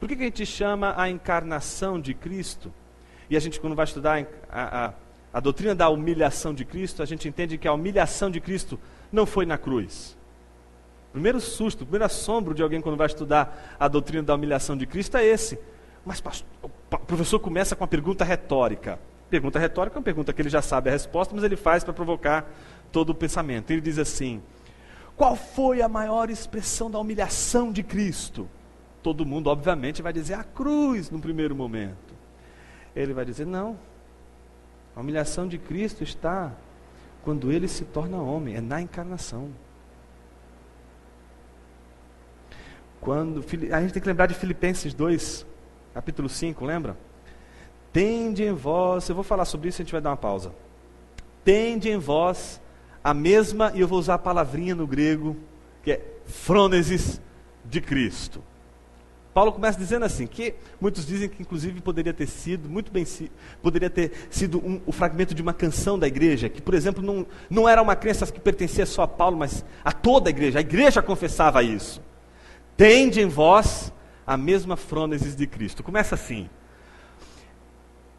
Por que a gente chama a encarnação de Cristo? E a gente, quando vai estudar a doutrina da humilhação de Cristo, a gente entende que a humilhação de Cristo não foi na cruz. O primeiro susto, o primeiro assombro de alguém quando vai estudar a doutrina da humilhação de Cristo é esse. Mas pastor, o professor começa com uma pergunta retórica. Pergunta retórica é uma pergunta que ele já sabe a resposta, mas ele faz para provocar todo o pensamento. Ele diz assim: qual foi a maior expressão da humilhação de Cristo? Todo mundo, obviamente, vai dizer a cruz no primeiro momento. Ele vai dizer, não. A humilhação de Cristo está quando ele se torna homem, é na encarnação. A gente tem que lembrar de Filipenses 2, capítulo 5, lembra? Tende em vós, eu vou falar sobre isso e a gente vai dar uma pausa. Tende em vós a mesma, e eu vou usar a palavrinha no grego, que é frônesis de Cristo. Paulo começa dizendo assim, que muitos dizem que inclusive poderia ter sido, poderia ter sido o fragmento de uma canção da igreja, que por exemplo não era uma crença que pertencia só a Paulo, mas a toda a igreja confessava isso. Tende em vós a mesma frônesis de Cristo. Começa assim.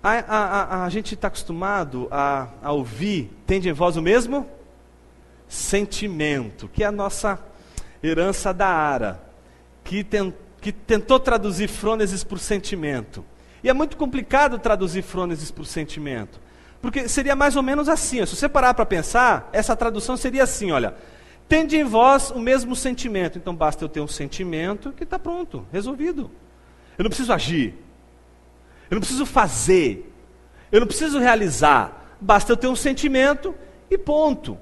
A gente está acostumado a ouvir, tende em vós o mesmo sentimento, que é a nossa herança da Ara, que tentou traduzir frônesis por sentimento. E é muito complicado traduzir frônesis por sentimento, porque seria mais ou menos assim, se você parar para pensar, essa tradução seria assim, olha, tende em vós o mesmo sentimento, então basta eu ter um sentimento que está pronto, resolvido. Eu não preciso agir, eu não preciso fazer, eu não preciso realizar, basta eu ter um sentimento e ponto.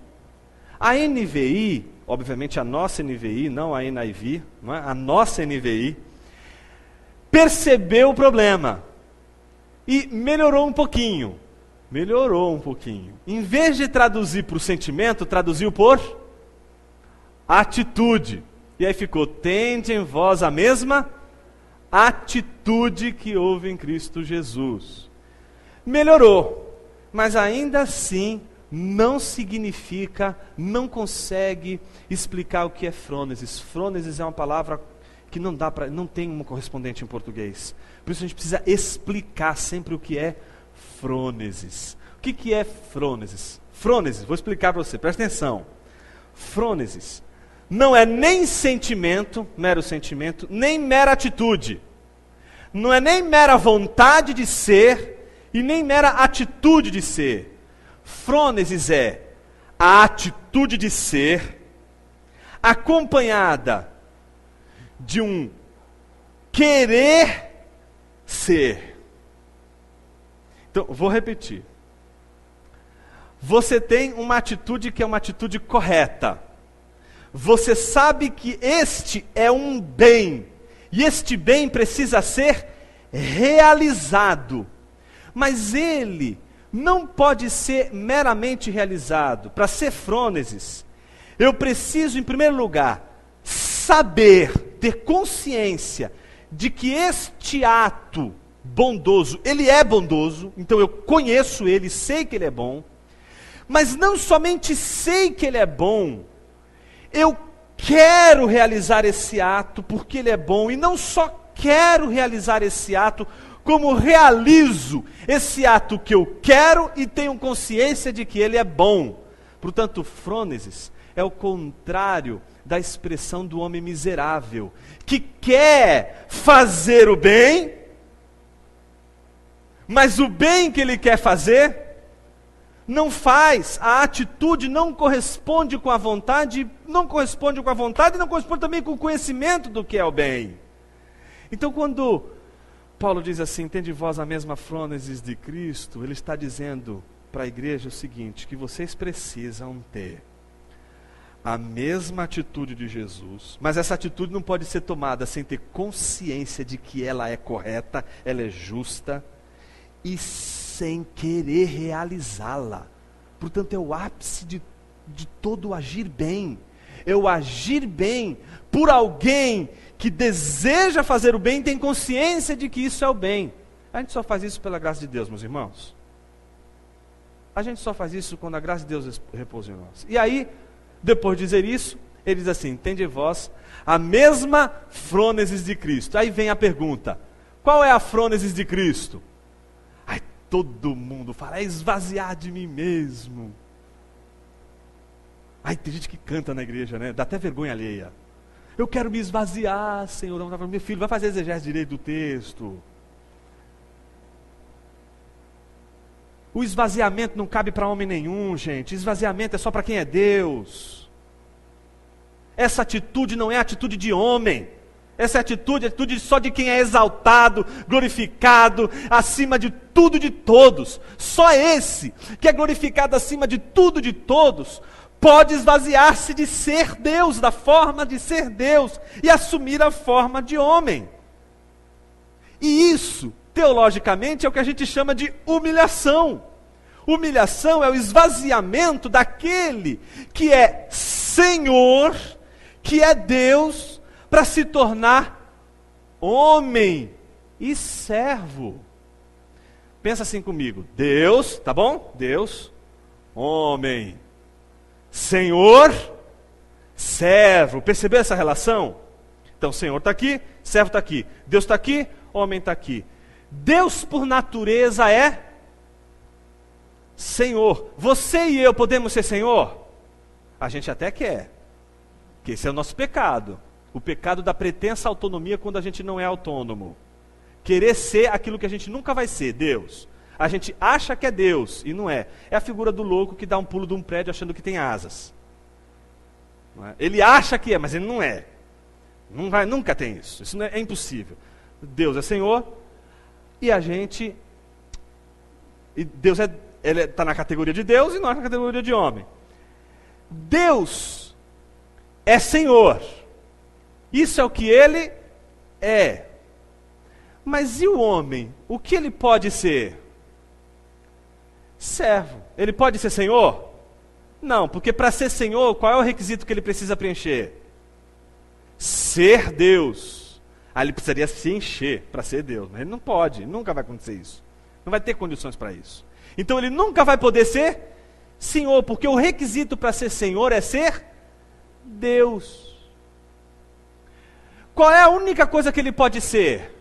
A NVI, obviamente a nossa NVI, não a NIV, não é? A nossa NVI, percebeu o problema e melhorou um pouquinho. Em vez de traduzir por sentimento, traduziu por atitude. E aí ficou, tende em vós a mesma atitude que houve em Cristo Jesus. Melhorou, mas ainda assim não significa, não consegue explicar o que é frônesis. Frônesis é uma palavra que não tem uma correspondente em português. Por isso a gente precisa explicar sempre o que é frônesis. O que é frônesis? Frônesis, vou explicar para você, presta atenção. Frônesis não é nem sentimento, mero sentimento, nem mera atitude. Não é nem mera vontade de ser e nem mera atitude de ser. Frônesis é a atitude de ser acompanhada de um querer ser. Então, vou repetir. Você tem uma atitude que é uma atitude correta. Você sabe que este é um bem, e este bem precisa ser realizado. Mas ele não pode ser meramente realizado. Para ser frônesis, eu preciso, em primeiro lugar, saber, ter consciência de que este ato bondoso, ele é bondoso, então eu conheço ele, sei que ele é bom, mas não somente sei que ele é bom, eu quero realizar esse ato porque ele é bom, e não só quero realizar esse ato, como realizo esse ato que eu quero e tenho consciência de que ele é bom. Portanto, frônesis é o contrário da expressão do homem miserável, que quer fazer o bem, mas o bem que ele quer fazer não faz, a atitude não corresponde com a vontade, e não corresponde também com o conhecimento do que é o bem. Então, quando Paulo diz assim, tende vós a mesma frônesis de Cristo, ele está dizendo para a igreja o seguinte, que vocês precisam ter a mesma atitude de Jesus, mas essa atitude não pode ser tomada sem ter consciência de que ela é correta, ela é justa, e sem querer realizá-la. Portanto, é o ápice de todo o agir bem. É o agir bem por alguém que deseja fazer o bem e tem consciência de que isso é o bem. A gente só faz isso pela graça de Deus, meus irmãos. A gente só faz isso quando a graça de Deus repousa em nós. E aí, depois de dizer isso, Ele diz assim: tende vós a mesma frônesis de Cristo. Aí vem a pergunta: qual é a frônesis de Cristo? Aí todo mundo fala: é esvaziar de mim mesmo. Aí tem gente que canta na igreja, né? Dá até vergonha alheia. Eu quero me esvaziar, Senhor. Meu filho, vai fazer exegese direito do texto. O esvaziamento não cabe para homem nenhum, gente. Esvaziamento é só para quem é Deus. Essa atitude não é atitude de homem. Essa atitude só de quem é exaltado, glorificado, acima de tudo e de todos. Só esse, que é glorificado acima de tudo e de todos, pode esvaziar-se de ser Deus, da forma de ser Deus, e assumir a forma de homem. E isso, teologicamente, é o que a gente chama de humilhação. Humilhação é o esvaziamento daquele que é Senhor, que é Deus, para se tornar homem e servo. Pensa assim comigo: Deus, tá bom? Deus, homem, Senhor, servo. Percebeu essa relação? Então, Senhor está aqui, servo está aqui. Deus está aqui, homem está aqui. Deus, por natureza, é Senhor. Você e eu podemos ser Senhor? A gente até quer, que esse é o nosso pecado. O pecado da pretensa autonomia quando a gente não é autônomo. Querer ser aquilo que a gente nunca vai ser, Deus. A gente acha que é Deus e não é. É a figura do louco que dá um pulo de um prédio achando que tem asas. Não é? Ele acha que é, mas ele não é. Não vai, nunca tem isso. Isso não é impossível. Deus é Senhor e a gente... E Deus ele está na categoria de Deus e nós na categoria de homem. Deus é Senhor. Isso é o que Ele é. Mas e o homem? O que ele pode ser? Servo. Ele pode ser Senhor? Não, porque para ser Senhor, qual é o requisito que ele precisa preencher? Ser Deus. Aí ele precisaria se encher para ser Deus, mas ele não pode, nunca vai acontecer isso. Não vai ter condições para isso. Então ele nunca vai poder ser Senhor, porque o requisito para ser Senhor é ser Deus. Qual é a única coisa que ele pode ser?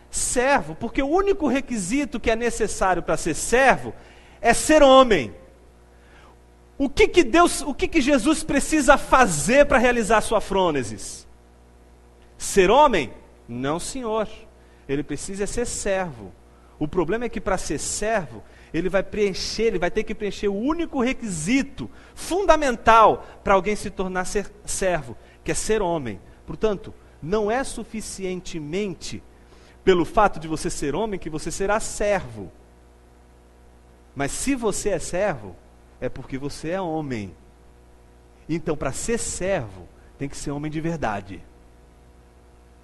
Servo, porque o único requisito que é necessário para ser servo é ser homem. O que Jesus precisa fazer para realizar sua frônesis? Ser homem? Não, senhor. Ele precisa ser servo. O problema é que para ser servo, ele vai ter que preencher o único requisito fundamental para alguém se tornar servo, que é ser homem. Portanto, não é suficientemente pelo fato de você ser homem que você será servo. Mas se você é servo, é porque você é homem. Então, para ser servo, tem que ser homem de verdade.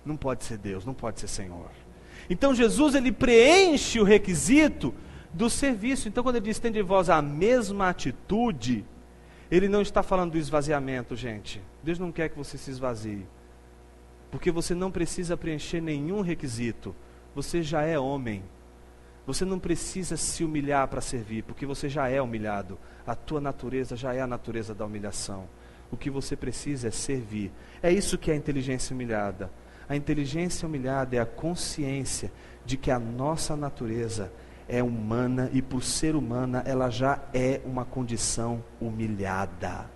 Não pode ser Deus, não pode ser Senhor. Então, Jesus, ele preenche o requisito do serviço. Então, quando ele diz, tende em vós a mesma atitude, ele não está falando do esvaziamento, gente. Deus não quer que você se esvazie. Porque você não precisa preencher nenhum requisito. Você já é homem. Você não precisa se humilhar para servir, porque você já é humilhado. A tua natureza já é a natureza da humilhação. O que você precisa é servir. É isso que é a inteligência humilhada. A inteligência humilhada é a consciência de que a nossa natureza é humana e por ser humana ela já é uma condição humilhada.